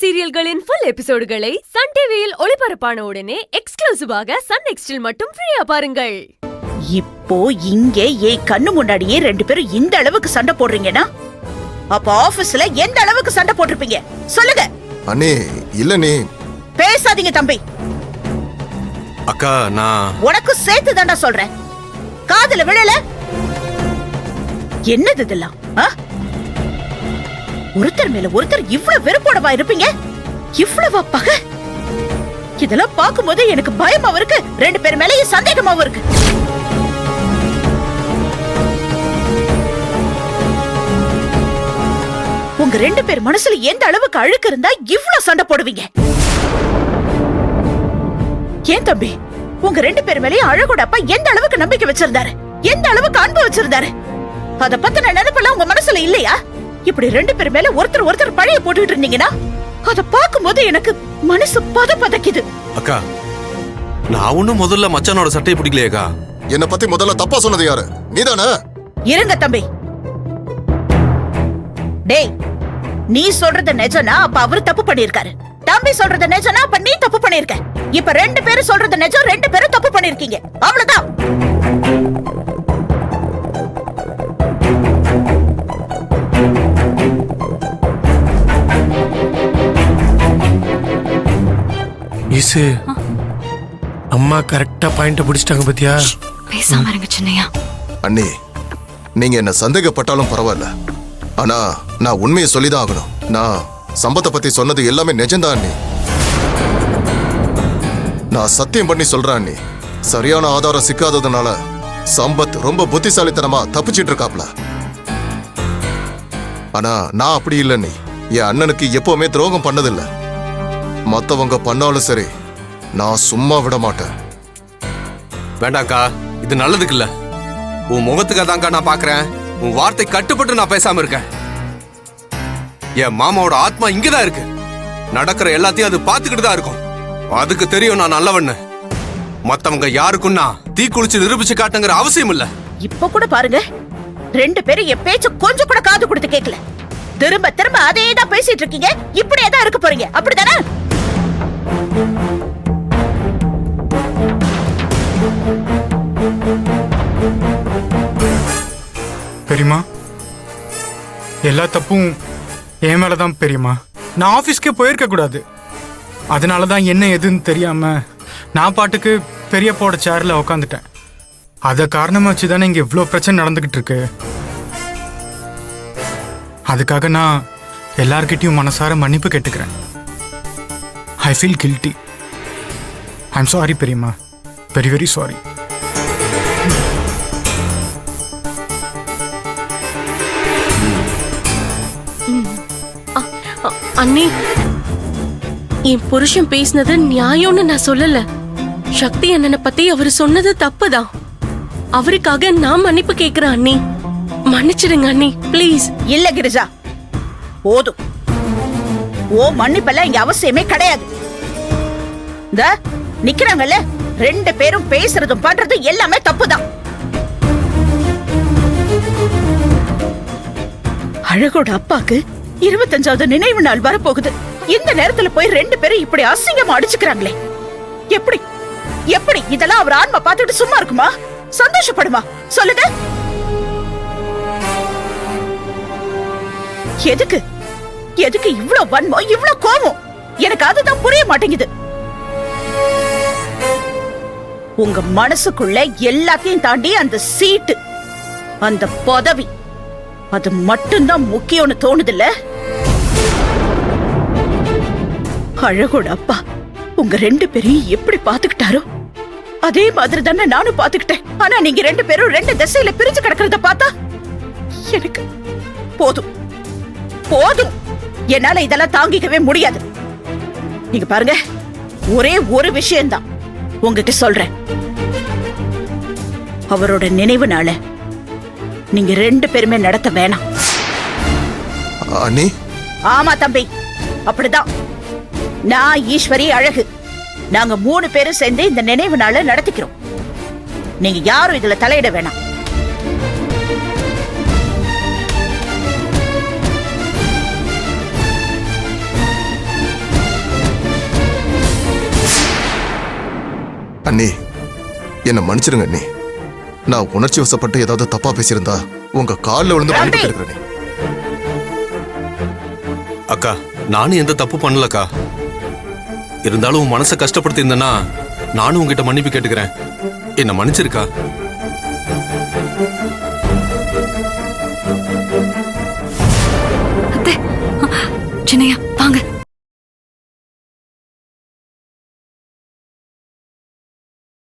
சீரியல்களின் full எபிசோடுகளை Sun டிவியில் ஒளிபரப்பான உடனே எக்ஸ்க்ளூசிவாக சன் நெக்ஸ்டில் மட்டும் ஃப்ரீயா பாருங்கள். இப்போ இங்கே ஏன் கண்ணு முன்னாடியே ரெண்டு பேரும் இந்த அளவுக்கு சண்டை போடுறீங்கன்னா அப்ப ஆபீஸ்ல எந்த அளவுக்கு சண்டை போட்டிருப்பீங்க சொல்லுங்க. அண்ணே இல்ல நீ பேசாதீங்க தம்பி. அக்கா நான் உனக்கு சேர்த்து தாண்டா சொல்றேன். காதுல விழல. என்னது இதெல்லாம்? ஒருத்தர் மேல ஒருத்தர் இவ்வளவு வெறுப்போடவா இருப்பீங்க? இவ்வளவா பகை? இதெல்லாம் பார்க்கும்போது எனக்கு பயமாவும் இருக்கு, ரெண்டு பேர் மேலயும் சந்தேகமாவும் இருக்கு. உங்க ரெண்டு பேர் மனசுல எந்த அளவுக்கு அழுக்கு இருந்தா இவ்வளவு சண்டை போடுவீங்க? ஏன் தம்பி, உங்க ரெண்டு பேர் மேலயும் அழகோட அப்பா எந்த அளவுக்கு நம்பிக்கை வச்சிருந்தாரு, எந்த அளவுக்கு அன்பு வச்சிருந்தாரு, அத பத்தின நினைப்பெல்லாம் உங்க மனசுல இல்லையா? இப்படி ரெண்டு பேர் மேல ஒருத்தர் ஒருத்தர் பழைய போட்டுட்டு இருந்தீங்கன்னா அத பாக்கும்போது எனக்கு மனசு பதக்குது. அக்கா நான் ஒண்ணும் முதல்ல மச்சானோட சட்டையை பிடிக்கலையேக்கா. என்ன பத்தி முதல்ல தப்பா சொன்னது யாரு? நீதானே? இருங்க தம்பி. டேய், நீ சொல்றது நிஜம்னா அப்ப அவரு தப்பு பண்ணிருக்காரு. தம்பி சொல்றது நிஜம்னா அப்ப நீ தப்பு பண்ணிருக்க. இப்ப ரெண்டு பேரும் சொல்றது நிஜம், ரெண்டு பேரும் தப்பு பண்ணிருக்கீங்க. அவ்வளவுதான். ஈசு, அம்மா கரெக்டா பாயிண்ட் பிடிச்சிட்டாங்க பாத்தியா? பேசாம இருங்க சின்னையா. அண்ணி நீங்க என்ன சந்தேகப்பட்டாலும் பரவாயில்ல, ஆனா நான் உண்மையை சொல்லிதான் ஆகணும். நான் சம்பத்தை பத்தி சொன்னது எல்லாமே நிஜம்தான் அண்ணி. நான் சத்தியம் பண்ணி சொல்றேன் அண்ணி. சரியான ஆதாரம் சிக்காததுனால சம்பத் ரொம்ப புத்திசாலித்தனமா தப்பிச்சிட்டு இருக்காப்ல. ஆனா நான் அப்படி இல்லை அண்ணி. என் அண்ணனுக்கு எப்பவுமே துரோகம் பண்ணதில்லை. மத்தவங்க பண்ணாலும் சரி, நான் சும்மா விட மாட்டேன். வேண்டாம்க்கா, இது நல்லதுக்கு இல்ல. உன் முகத்துக்கு தான்க்கா நான் பாக்குறேன். உன் வார்த்தை கட்டுப்பட்டு நான் பேசாம இருக்கேன். என் மாமாவோட ஆத்மா இங்கதான் இருக்கு. நடக்கிற எல்லாத்தையும் அது பாத்துக்கிட்டு தான் இருக்கும். அதுக்கு தெரியும் நான் நல்லவன்னு. மத்தவங்க யாருக்கும் நான் தீ குளிச்சு நிரூபிச்சு காட்டுங்கிற அவசியம் இல்ல. இப்ப கூட பாருங்க, ரெண்டு பேரும் என் பேச்ச கொஞ்சம் கூட காது கொடுத்து கேட்கல. திரும்ப திரும்ப அதே தான் பேசிட்டு இருக்கீங்க. இப்படியே தான் இருக்க போறீங்க, அப்படிதானே? பெரியம்மா, எல்லா தப்பும் என் மேலதான் பெரியம்மா. நான் ஆபீஸ்க்கே போயிருக்க கூடாது. அதனாலதான் என்ன எதுன்னு தெரியாம நான் பாட்டுக்கு பெரியப்பாவோட சேர்ல உக்காந்துட்டேன். அத காரணமா வச்சுதானே இங்க இவ்வளோ பிரச்சனை நடந்துகிட்டு இருக்கு. அதுக்காக நான் எல்லார்கிட்டையும் மனசார மன்னிப்பு கேட்டுக்கிறேன். I feel guilty. I am sorry பெரியம்மா, வெரி வெரி சாரி. அண்ணி, என் புருஷன் பேசினது நியாயம்னு நான் சொல்லல. சக்தி அண்ணனை பத்தி அவரு சொன்னது தப்புதான். அவருக்காக நான் மன்னிப்பு கேக்குறேன் அண்ணி. மன்னிச்சிடுங்க அண்ணி, பிளீஸ். இல்ல கிரிஜா, போதும். ஓ மன்னிப்பெல்லாம் இங்க அவசியமே கிடையாது. இந்த நிக்கிறாங்கல்ல ரெண்டு பேரும் பேசுறதும் பண்றதும் எல்லாமே தப்புதான். அழகோட அப்பாக்கு 25வது நினைவு நாள் வரப்போகுது. இந்த நேரத்துல போய் ரெண்டு பேரும் இப்படி அசிங்கமா அடிச்சுக்கிறாங்களே, எப்படி எப்படி இதெல்லாம் அவர் ஆன்மா பார்த்துட்டு சும்மா இருக்குமா? சந்தோஷப்படுமா? சொல்லுங்க. எதுக்கு எதுக்கு இவ்ளோ வன்மம், இவ்ளோ கோபம்? எனக்கு அதுதான் புரிய மாட்டேங்குது. உங்க மனசுக்குள்ள எல்லாத்தையும் தாண்டி அந்த சீட்டு, அந்த பதவி, அது மட்டும்தான் முக்கியம்னு தோணுதில்ல? அழகோட அப்பா உங்க ரெண்டு பேரையும் எப்படி பாத்துக்கிட்டாரோ அதே மாதிரி தானே நானும் பாத்துக்கிட்டேன். ஆனா நீங்க ரெண்டு பேரும் ரெண்டு திசையில பிரிஞ்சு கிடக்கிறத பார்த்தா எனக்கு போதும் போதும். என்னால இதெல்லாம் தாங்கிக்கவே முடியாது. நீங்க பாருங்க, ஒரே ஒரு விஷயம்தான் உங்ககிட்ட சொல்றேன். அவரோட நினைவு நாள நீங்க ரெண்டு பேருமே நடத்த வேணாம். அண்ணி. ஆமா தம்பி, அப்படிதான். நான் ஈஸ்வரி, அழகு, நாங்க 3 பேரும் சேர்ந்து இந்த நினைவு நாளை நடத்திக்கிறோம். நீங்க யாரும் இதுல தலையிட வேணாம். அண்ணி என்ன மன்னிச்சிருங்க அண்ணி. நான் உணர்ச்சி வசப்பட்டு ஏதாவது தப்பா பேசியிருந்தா உங்க காலில் விழுந்து மன்னிப்பு கேட்கிறேன். அக்கா நானும் எந்த தப்பு பண்ணலக்கா. இருந்தாலும் உன் மனசை கஷ்டப்படுத்தியிருந்தேன்னா நானும் உங்ககிட்ட மன்னிப்பு கேட்டுக்கிறேன். என்ன மன்னிச்சிருக்கா? அத்தை, சின்னையா வாங்க.